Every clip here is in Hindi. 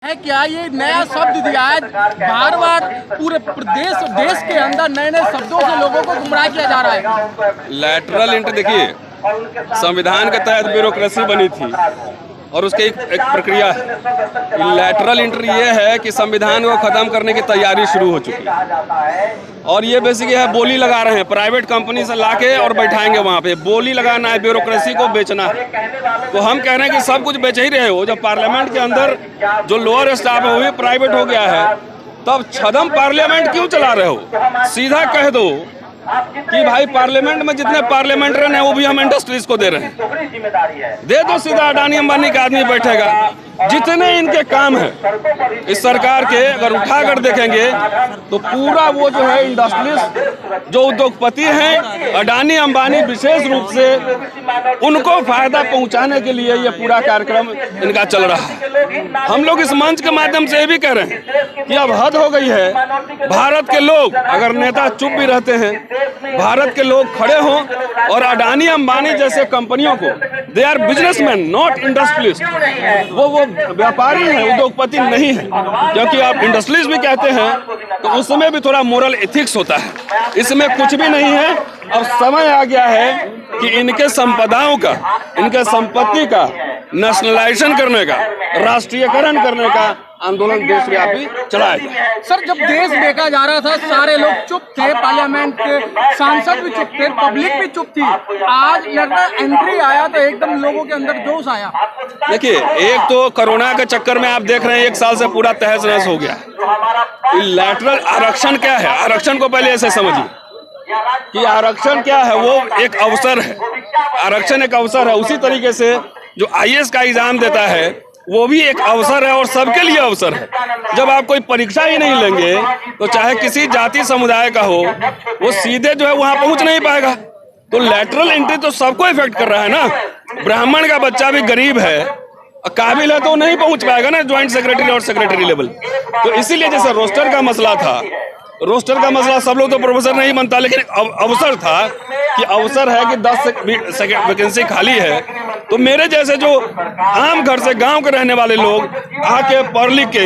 है क्या ये नया शब्द दिया है? बार बार पूरे देश के अंदर नए नए शब्दों से लोगों को गुमराह किया जा रहा है। लैटरल एंट्री देखिए, संविधान के तहत ब्यूरोक्रेसी बनी थी और उसकी एक प्रक्रिया है। लैटरल एंट्री ये है कि संविधान को खत्म करने की तैयारी शुरू हो चुकी है और ये बेसिकली है बोली लगा रहे हैं, प्राइवेट कंपनी से लाके और बैठाएंगे वहाँ पे। बोली लगाना है, ब्यूरोक्रेसी को बेचना है। तो हम कह रहे हैं कि सब कुछ बेच ही रहे हो। जब पार्लियामेंट के अंदर जो लोअर स्टाफ है वो भी प्राइवेट हो गया है, तब छदम पार्लियामेंट क्यों चला रहे हो? सीधा कह दो कि भाई पार्लियामेंट में जितने पार्लियामेंट्रियन है वो भी हम इंडस्ट्रीज को दे रहे हैं। दे दो सीधा, अडानी अंबानी का आदमी बैठेगा। जितने इनके काम है इस सरकार के अगर उठाकर देखेंगे तो पूरा वो जो है इंडस्ट्रीज जो उद्योगपति हैं, अडानी अंबानी विशेष रूप से उनको फायदा पहुंचाने के लिए ये पूरा कार्यक्रम इनका चल रहा है। हम लोग इस मंच के माध्यम से ये भी कह रहे हैं कि अब हद हो गई है। भारत के लोग, अगर नेता चुप भी रहते हैं, भारत के लोग खड़े हों और अडानी अंबानी जैसे कंपनियों को, they are businessman not industrialist, वो व्यापारी हैं, उद्योगपति नहीं है। क्योंकि आप इंडस्ट्रीज भी कहते हैं तो उसमें भी थोड़ा मोरल एथिक्स होता है, इसमें कुछ भी नहीं है। अब समय आ गया है कि इनके संपदाओं का, इनके संपत्ति का नेशनलाइजेशन करने का, राष्ट्रीयकरण करने का आंदोलन देशव्यापी चलाया जाए। सर, जब देश देखा जा रहा था सारे लोग चुप थे, पार्लियामेंट के सांसद भी चुप थे, पब्लिक भी चुप थी। आज लगभग एंट्री आया तो एकदम लोगों के अंदर जोश आया। देखिए, एक तो कोरोना के चक्कर में आप देख रहे हैं 1 साल से पूरा तहस नहस हो गया। लैटरल आरक्षण क्या है? आरक्षण को पहले ऐसे समझिए कि आरक्षण क्या है। वो एक अवसर है, आरक्षण एक अवसर है। उसी तरीके से जो IAS का एग्जाम देता है वो भी एक अवसर है और सबके लिए अवसर है। जब आप कोई परीक्षा ही नहीं लेंगे तो चाहे किसी जाति समुदाय का हो, वो सीधे जो है वहां पहुंच नहीं पाएगा। तो लैटरल एंट्री तो सबको इफेक्ट कर रहा है ना। ब्राह्मण का बच्चा भी गरीब है, काबिल है, तो नहीं पहुंच पाएगा ना ज्वाइंट सेक्रेटरी और सेक्रेटरी लेवल। तो इसीलिए जैसे रोस्टर का मसला था, रोस्टर का मसला सब लोग तो प्रोफेसर नहीं बनता, लेकिन अवसर था कि अवसर है कि 10 वैकेंसी खाली है, तो मेरे जैसे जो आम घर से गांव के रहने वाले लोग आके पढ़ लिख के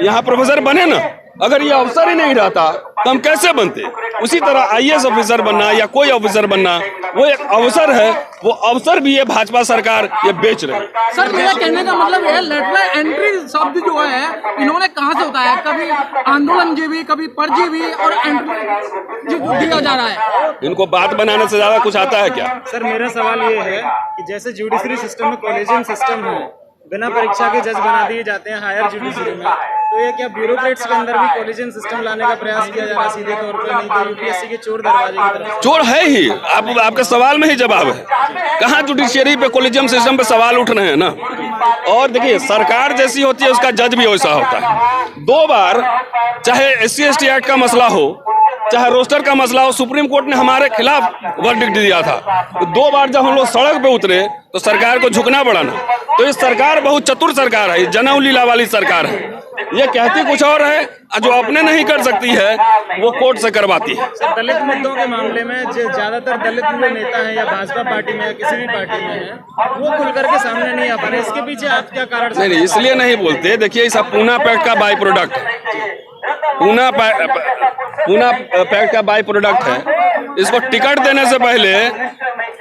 यहाँ प्रोफेसर बने ना। अगर ये अवसर ही नहीं रहता तो हम कैसे बनते? उसी तरह IAS ऑफिसर बनना या कोई ऑफिसर बनना वो एक अवसर है। वो अवसर भी ये भाजपा सरकार ये बेच रही है। सर, मेरा कहने का मतलब है लैटरल एंट्री शब्द जो है इन्होंने कहाँ से होता है? कभी आंदोलन जीवी, कभी परजीवी और एंट्री दिया जा रहा है। इनको बात बनाने से ज्यादा कुछ आता है क्या? सर, मेरा सवाल ये है कि जैसे जुडिशरी सिस्टम में कॉलेजियम सिस्टम है, बिना परीक्षा के जज बना दिए जाते हैं हायर जुडिशरी में, तो ये क्या ब्यूरोक्रेट्स के अंदर भी कॉलेजियम सिस्टम लाने का प्रयास किया जा रहा है सीधे तौर पर? नहीं तो UPSC के चोर दरवाजे की तरफ। चोर है ही, आपके सवाल में ही जवाब है। कहाँ जुडिशियरी पे कॉलेजियम सिस्टम पे सवाल उठ रहे हैं ना। और देखिए, सरकार जैसी होती है उसका जज भी वैसा होता है। 2 बार चाहे SC/ST एक्ट का मसला हो, चाहे रोस्टर का मसला हो, सुप्रीम कोर्ट ने हमारे खिलाफ वर्डिक्ट दिया था। तो 2 बार जब हम लोग सड़क पे उतरे तो सरकार को झुकना पड़ा ना। तो ये सरकार बहुत चतुर सरकार है, जनऊ लीला वाली सरकार है। ये कहती कुछ और है, जो अपने नहीं कर सकती है वो कोर्ट से करवाती है। सर, दलित मुद्दों के मामले में जो ज्यादातर दलित जो नेता हैं या भाजपा पार्टी में या किसी भी पार्टी में है, वो खुल करके सामने नहीं आ पा रहे। इसके पीछे आप क्या कारण? नहीं, इसलिए नहीं बोलते। देखिए, इस पूना पैक्ट का बाई प्रोडक्ट है। पूना पैक्ट का बाई प्रोडक्ट है। इसको टिकट देने से पहले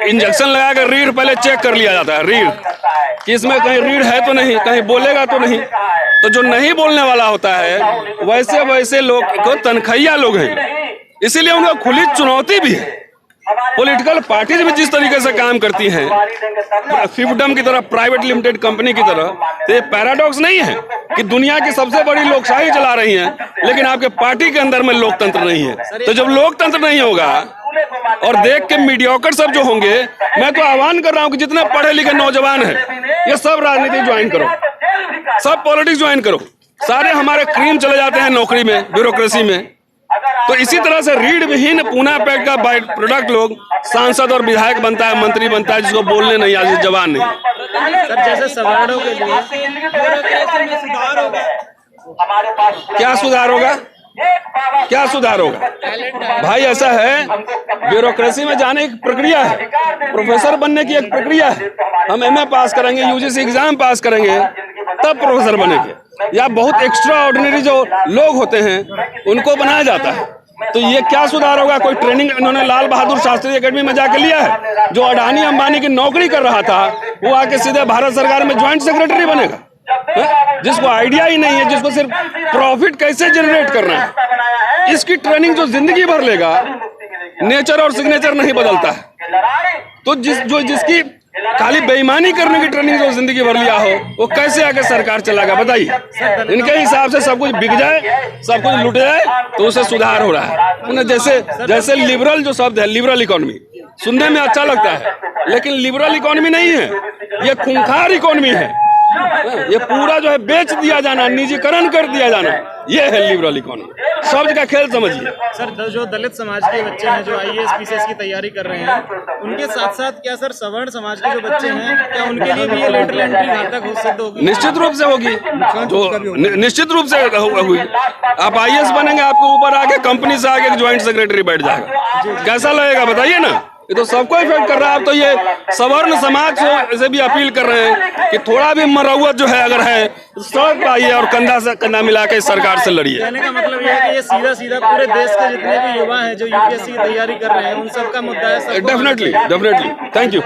इंजेक्शन लगा कर रीढ़ पहले चेक कर लिया जाता है। रीढ़ कि इसमें कहीं रीढ़ है तो नहीं, कहीं बोलेगा तो नहीं। तो जो नहीं बोलने वाला होता है वैसे वैसे लोग को तनखैया लोग हैं, इसीलिए उनको खुली चुनौती भी है। पॉलिटिकल पार्टीज भी जिस तरीके से काम करती हैं फिफ्टम की तरह, प्राइवेट लिमिटेड कंपनी की तरह, तो ये पैराडॉक्स नहीं है कि दुनिया की सबसे बड़ी लोकशाही चला रही हैं लेकिन आपके पार्टी के अंदर में लोकतंत्र नहीं है। तो जब लोकतंत्र नहीं होगा और देख के मीडियोकर सब जो होंगे, मैं तो आह्वान कर रहा हूं कि जितने पढ़े लिखे नौजवान हैं ये सब राजनीति ज्वाइन करो, सब पॉलिटिक्स ज्वाइन करो। सारे हमारे क्रीम चले जाते हैं नौकरी में, ब्यूरोक्रेसी में। तो इसी तरह से रीढ़ विहीन पूना पैक्ट का बाई प्रोडक्ट लोग सांसद और विधायक बनता है, मंत्री बनता है, जिसको बोलने नहीं आती, जवान नहीं। सर, जैसे सवर्णों के लिए क्या सुधार होगा? क्या सुधार होगा? भाई ऐसा है, ब्यूरोक्रेसी में जाने की प्रक्रिया है, प्रोफेसर बनने की एक प्रक्रिया है। हम MA पास करेंगे, UGC एग्जाम पास करेंगे, तब प्रोफेसर बनेंगे। या बहुत एक्स्ट्रा ऑर्डिनरी जो लोग होते हैं उनको बनाया जाता है। तो ये क्या सुधार होगा? कोई ट्रेनिंग इन्होंने लाल बहादुर शास्त्री एकेडमी में जाके लिया है? जो अडानी अंबानी की नौकरी कर रहा था वो आके सीधे भारत सरकार में ज्वाइंट सेक्रेटरी बनेगा? जिसको आइडिया ही नहीं है, जिसको सिर्फ प्रॉफिट कैसे जनरेट करना है, इसकी ट्रेनिंग जो जिंदगी भर लेगा, नेचर और सिग्नेचर नहीं बदलता है। तो जिसकी खाली बेईमानी करने की ट्रेनिंग जो जिंदगी भर लिया हो, वो कैसे आके सरकार चलाएगा? बताइए। इनके हिसाब से सब कुछ बिक जाए, सब कुछ लुट जाए, तो उसे सुधार हो रहा है। जैसे लिबरल जो शब्द है, लिबरल इकोनॉमी सुनने में अच्छा लगता है, लेकिन लिबरल इकोनॉमी नहीं है, ये खूंखार इकोनॉमी है। ये पूरा जो है बेच दिया जाना, निजीकरण कर दिया जाना, ये है लिबरल इकोनॉमी। शब्द का खेल समझिए। सर, जो दलित समाज के बच्चे हैं जो IAS PCS की तैयारी कर रहे हैं, उनके साथ साथ क्या सर सवर्ण समाज के जो बच्चे हैं, क्या उनके लिए भी ये लेटरल एंट्री घातक हो सिद्ध होगी? निश्चित रूप से होगी, जो निश्चित रूप से होगी। आप IAS बनेंगे, आपके ऊपर आके कंपनी से आके ज्वाइंट सेक्रेटरी बैठ जाएगा, कैसा लगेगा बताइए ना? ये तो सबको इफेक्ट कर रहा है। आप तो ये सवर्ण समाज से भी अपील कर रहे हैं कि थोड़ा भी मरौवत जो है अगर है, सड़क पर आइए और कंधा से कंधा मिला के सरकार से लड़िए। कहने का मतलब ये है कि ये सीधा सीधा पूरे देश के जितने भी युवा हैं जो UPSC की तैयारी कर रहे हैं, उन सबका मुद्दा है। डेफिनेटली। Thank you.